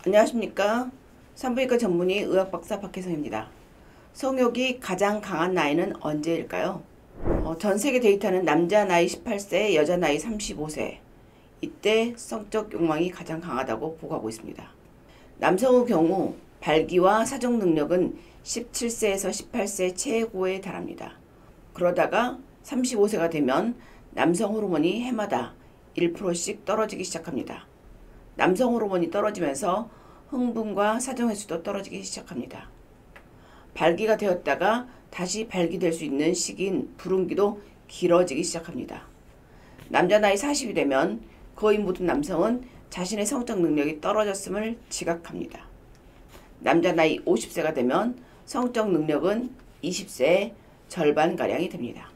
안녕하십니까. 산부인과 전문의 의학박사 박혜성입니다. 성욕이 가장 강한 나이는 언제일까요? 전 세계 데이터는 남자 나이 18세, 여자 나이 35세. 이때 성적 욕망이 가장 강하다고 보고하고 있습니다. 남성의 경우 발기와 사정 능력은 17세에서 18세 최고에 달합니다. 그러다가 35세가 되면 남성 호르몬이 해마다 1%씩 떨어지기 시작합니다. 남성 호르몬이 떨어지면서 흥분과 사정횟수도 떨어지기 시작합니다. 발기가 되었다가 다시 발기될 수 있는 시기인 불운기도 길어지기 시작합니다. 남자 나이 40이 되면 거의 모든 남성은 자신의 성적 능력이 떨어졌음을 지각합니다. 남자 나이 50세가 되면 성적 능력은 20세의 절반가량이 됩니다.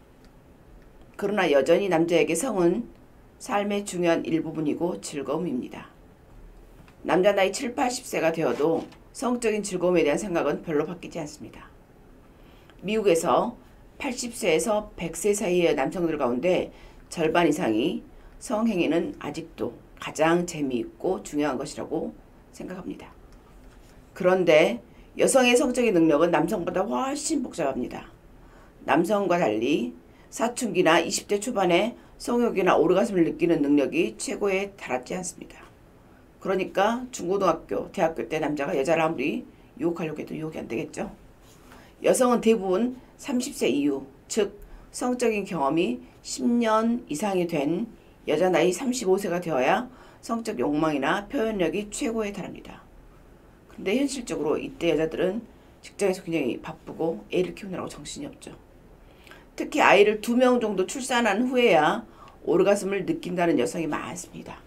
그러나 여전히 남자에게 성은 삶의 중요한 일부분이고 즐거움입니다. 남자 나이 7, 80세가 되어도 성적인 즐거움에 대한 생각은 별로 바뀌지 않습니다. 미국에서 80세에서 100세 사이의 남성들 가운데 절반 이상이 성행위는 아직도 가장 재미있고 중요한 것이라고 생각합니다. 그런데 여성의 성적인 능력은 남성보다 훨씬 복잡합니다. 남성과 달리 사춘기나 20대 초반에 성욕이나 오르가즘을 느끼는 능력이 최고에 달하지 않습니다. 그러니까 중고등학교, 대학교 때 남자가 여자를 아무리 유혹하려고 해도 유혹이 안 되겠죠. 여성은 대부분 30세 이후, 즉 성적인 경험이 10년 이상이 된 여자 나이 35세가 되어야 성적 욕망이나 표현력이 최고에 달합니다. 근데 현실적으로 이때 여자들은 직장에서 굉장히 바쁘고 애를 키우느라고 정신이 없죠. 특히 아이를 2명 정도 출산한 후에야 오르가즘을 느낀다는 여성이 많습니다.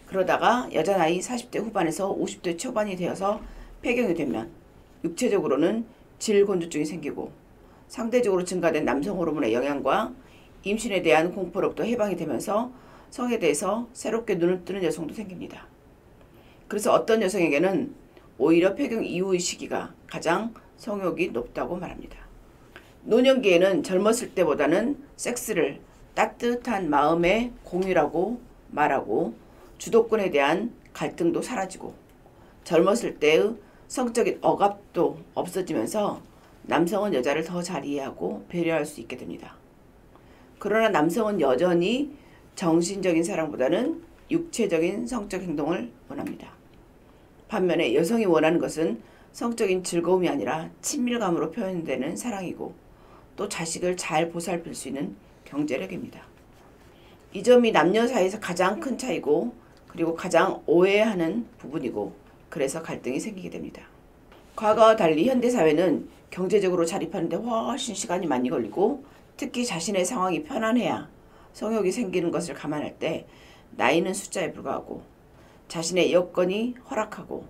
그러다가 여자 나이 40대 후반에서 50대 초반이 되어서 폐경이 되면 육체적으로는 질건조증이 생기고 상대적으로 증가된 남성 호르몬의 영향과 임신에 대한 공포로부터 해방이 되면서 성에 대해서 새롭게 눈을 뜨는 여성도 생깁니다. 그래서 어떤 여성에게는 오히려 폐경 이후의 시기가 가장 성욕이 높다고 말합니다. 노년기에는 젊었을 때보다는 섹스를 따뜻한 마음의 공유라고 말하고 주도권에 대한 갈등도 사라지고 젊었을 때의 성적인 억압도 없어지면서 남성은 여자를 더 잘 이해하고 배려할 수 있게 됩니다. 그러나 남성은 여전히 정신적인 사랑보다는 육체적인 성적 행동을 원합니다. 반면에 여성이 원하는 것은 성적인 즐거움이 아니라 친밀감으로 표현되는 사랑이고 또 자식을 잘 보살필 수 있는 경제력입니다. 이 점이 남녀 사이에서 가장 큰 차이고 그리고 가장 오해하는 부분이고 그래서 갈등이 생기게 됩니다. 과거와 달리 현대사회는 경제적으로 자립하는 데 훨씬 시간이 많이 걸리고 특히 자신의 상황이 편안해야 성욕이 생기는 것을 감안할 때 나이는 숫자에 불과하고 자신의 여건이 허락하고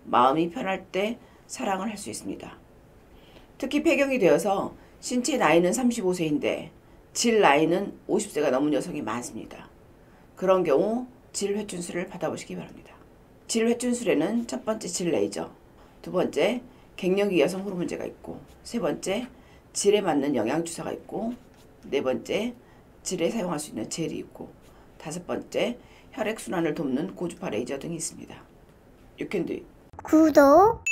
마음이 편할 때 사랑을 할 수 있습니다. 특히 폐경이 되어서 신체 나이는 35세인데 질 나이는 50세가 넘은 여성이 많습니다. 그런 경우 질회춘술을 받아보시기 바랍니다. 질회춘술에는 첫 번째 질 레이저, 두 번째 갱년기 여성 호르몬제가 있고 세 번째 질에 맞는 영양주사가 있고 네 번째 질에 사용할 수 있는 젤이 있고 다섯 번째 혈액순환을 돕는 고주파 레이저 등이 있습니다. You can do it. 구독